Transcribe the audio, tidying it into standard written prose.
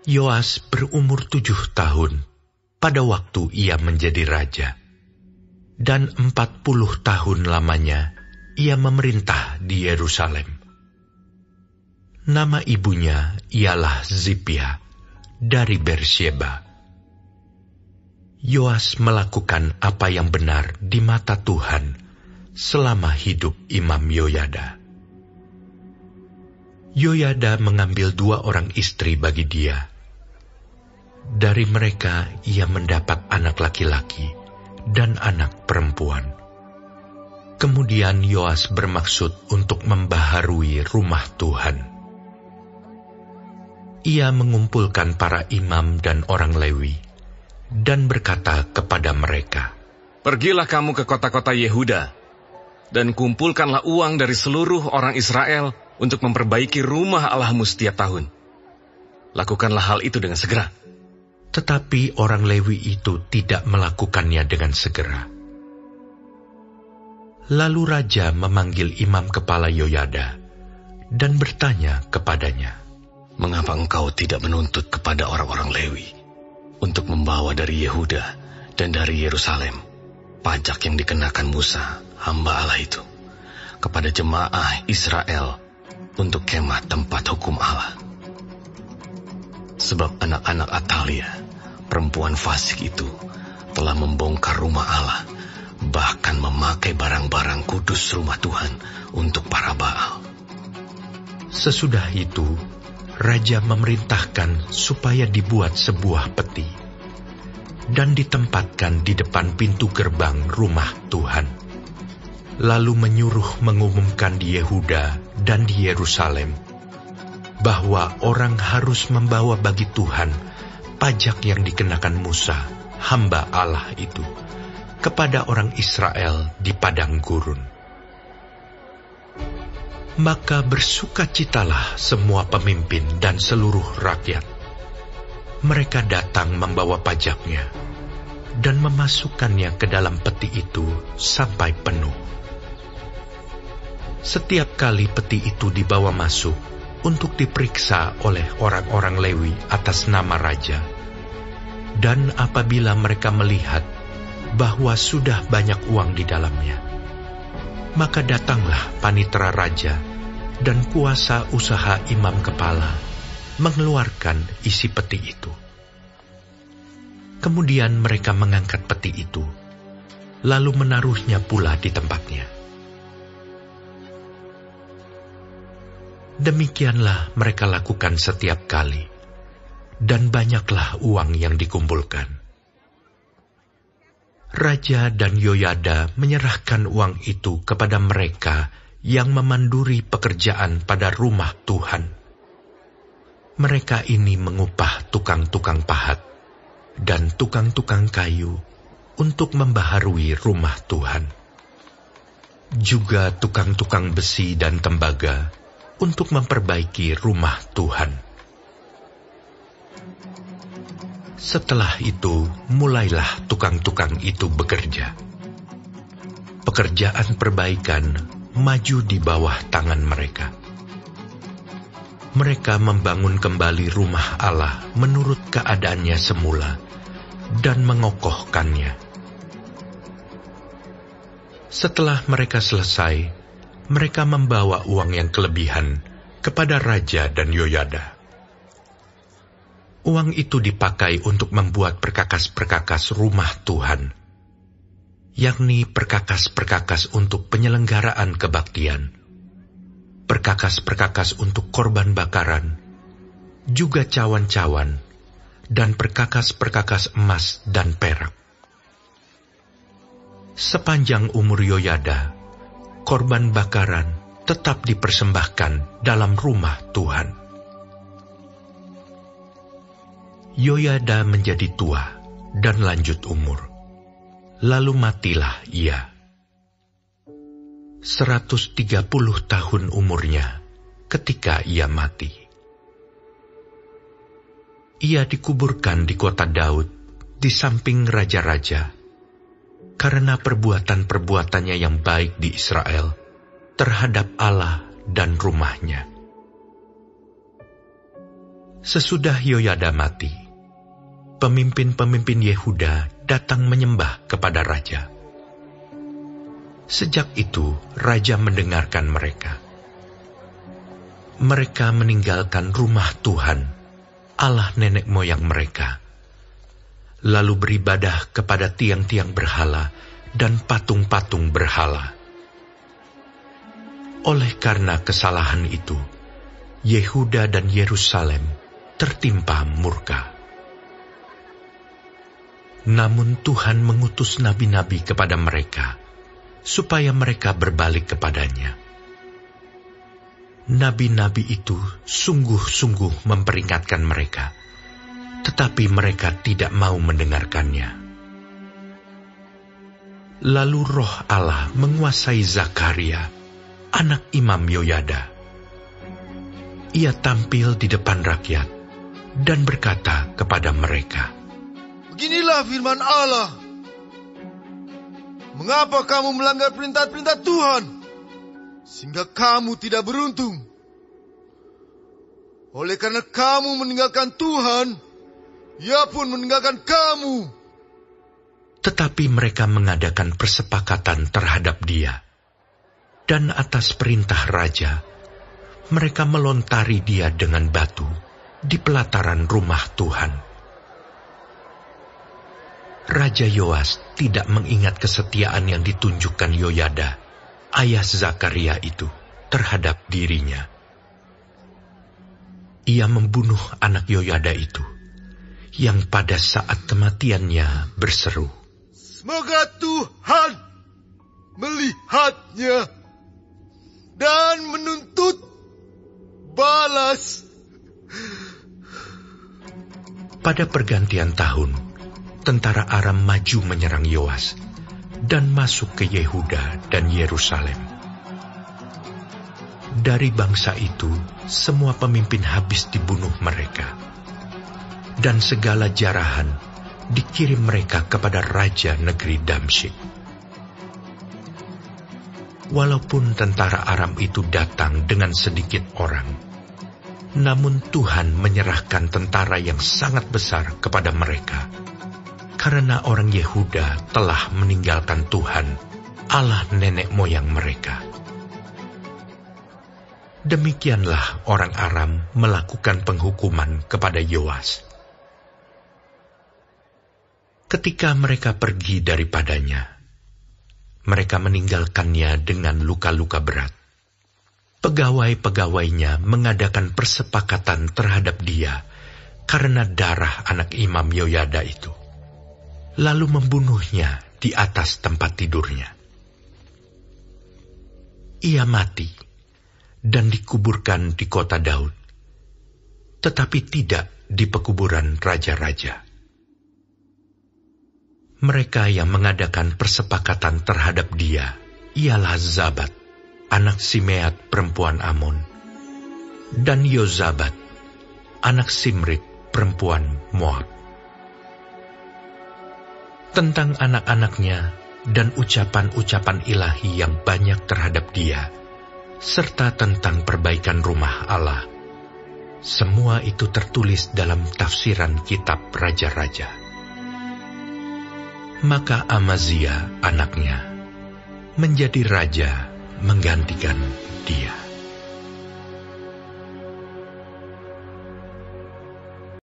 Yoas berumur 7 tahun pada waktu ia menjadi raja, dan 40 tahun lamanya ia memerintah di Yerusalem. Nama ibunya ialah Zipia dari Bersyeba. Yoas melakukan apa yang benar di mata Tuhan selama hidup Imam Yoyada. Yoyada mengambil 2 orang istri bagi dia. Dari mereka ia mendapat anak laki-laki dan anak perempuan. Kemudian Yoas bermaksud untuk membaharui rumah Tuhan. Ia mengumpulkan para imam dan orang Lewi dan berkata kepada mereka, "Pergilah kamu ke kota-kota Yehuda dan kumpulkanlah uang dari seluruh orang Israel untuk memperbaiki rumah Allahmu setiap tahun. Lakukanlah hal itu dengan segera." Tetapi orang Lewi itu tidak melakukannya dengan segera. Lalu raja memanggil imam kepala Yoyada dan bertanya kepadanya, "Mengapa engkau tidak menuntut kepada orang-orang Lewi untuk membawa dari Yehuda dan dari Yerusalem pajak yang dikenakan Musa, hamba Allah itu, kepada jemaah Israel untuk kemah tempat hukum Allah? Sebab anak-anak Atalia, perempuan fasik itu, telah membongkar rumah Allah, bahkan memakai barang-barang kudus rumah Tuhan untuk para Baal." Sesudah itu, raja memerintahkan supaya dibuat sebuah peti dan ditempatkan di depan pintu gerbang rumah Tuhan. Lalu menyuruh mengumumkan di Yehuda dan di Yerusalem bahwa orang harus membawa bagi Tuhan pajak yang dikenakan Musa, hamba Allah itu, kepada orang Israel di padang gurun. Maka bersukacitalah semua pemimpin dan seluruh rakyat. Mereka datang membawa pajaknya dan memasukkannya ke dalam peti itu sampai penuh. Setiap kali peti itu dibawa masuk untuk diperiksa oleh orang-orang Lewi atas nama raja, dan apabila mereka melihat bahwa sudah banyak uang di dalamnya, maka datanglah panitera raja dan kuasa usaha imam kepala mengeluarkan isi peti itu. Kemudian mereka mengangkat peti itu, lalu menaruhnya pula di tempatnya. Demikianlah mereka lakukan setiap kali, dan banyaklah uang yang dikumpulkan. Raja dan Yoyada menyerahkan uang itu kepada mereka yang memanduri pekerjaan pada rumah Tuhan. Mereka ini mengupah tukang-tukang pahat dan tukang-tukang kayu untuk membaharui rumah Tuhan. Juga tukang-tukang besi dan tembaga untuk memperbaiki rumah Tuhan. Setelah itu, mulailah tukang-tukang itu bekerja. Pekerjaan perbaikan maju di bawah tangan mereka. Mereka membangun kembali rumah Allah menurut keadaannya semula dan mengokohkannya. Setelah mereka selesai, mereka membawa uang yang kelebihan kepada raja dan Yoyada. Uang itu dipakai untuk membuat perkakas-perkakas rumah Tuhan, yakni perkakas-perkakas untuk penyelenggaraan kebaktian, perkakas-perkakas untuk korban bakaran, juga cawan-cawan, dan perkakas-perkakas emas dan perak. Sepanjang umur Yoyada, korban bakaran tetap dipersembahkan dalam rumah Tuhan. Yoyada menjadi tua dan lanjut umur, lalu matilah ia. 130 tahun umurnya ketika ia mati. Ia dikuburkan di kota Daud di samping raja-raja, karena perbuatan-perbuatannya yang baik di Israel terhadap Allah dan rumahnya. Sesudah Yoyada mati, pemimpin-pemimpin Yehuda datang menyembah kepada raja. Sejak itu, raja mendengarkan mereka. Mereka meninggalkan rumah Tuhan, Allah nenek moyang mereka, lalu beribadah kepada tiang-tiang berhala dan patung-patung berhala. Oleh karena kesalahan itu, Yehuda dan Yerusalem tertimpa murka. Namun Tuhan mengutus nabi-nabi kepada mereka, supaya mereka berbalik kepadanya. Nabi-nabi itu sungguh-sungguh memperingatkan mereka, tetapi mereka tidak mau mendengarkannya. Lalu Roh Allah menguasai Zakaria, anak Imam Yoyada. Ia tampil di depan rakyat dan berkata kepada mereka, "Beginilah firman Allah. Mengapa kamu melanggar perintah-perintah Tuhan, sehingga kamu tidak beruntung? Oleh karena kamu meninggalkan Tuhan, Ia pun meninggalkan kamu." Tetapi mereka mengadakan persepakatan terhadap dia, dan atas perintah raja, mereka melontari dia dengan batu di pelataran rumah Tuhan. Raja Yoas tidak mengingat kesetiaan yang ditunjukkan Yoyada, ayah Zakaria itu, terhadap dirinya. Ia membunuh anak Yoyada itu, yang pada saat kematiannya berseru, "Semoga Tuhan melihatnya dan menuntut balas." Pada pergantian tahun, tentara Aram maju menyerang Yoas dan masuk ke Yehuda dan Yerusalem. Dari bangsa itu, semua pemimpin habis dibunuh mereka, dan segala jarahan dikirim mereka kepada raja negeri Damsyik. Walaupun tentara Aram itu datang dengan sedikit orang, namun Tuhan menyerahkan tentara yang sangat besar kepada mereka, karena orang Yehuda telah meninggalkan Tuhan, Allah nenek moyang mereka. Demikianlah orang Aram melakukan penghukuman kepada Yoas. Ketika mereka pergi daripadanya, mereka meninggalkannya dengan luka-luka berat. Pegawai-pegawainya mengadakan persepakatan terhadap dia karena darah anak Imam Yoyada itu, lalu membunuhnya di atas tempat tidurnya. Ia mati dan dikuburkan di kota Daud, tetapi tidak di pekuburan raja-raja. Mereka yang mengadakan persepakatan terhadap dia ialah Zabat, anak Simeat perempuan Amon, dan Yozabat, anak Simrit perempuan Moab. Tentang anak-anaknya dan ucapan-ucapan ilahi yang banyak terhadap dia, serta tentang perbaikan rumah Allah, semua itu tertulis dalam tafsiran kitab raja-raja. Maka Amazia anaknya menjadi raja menggantikan dia.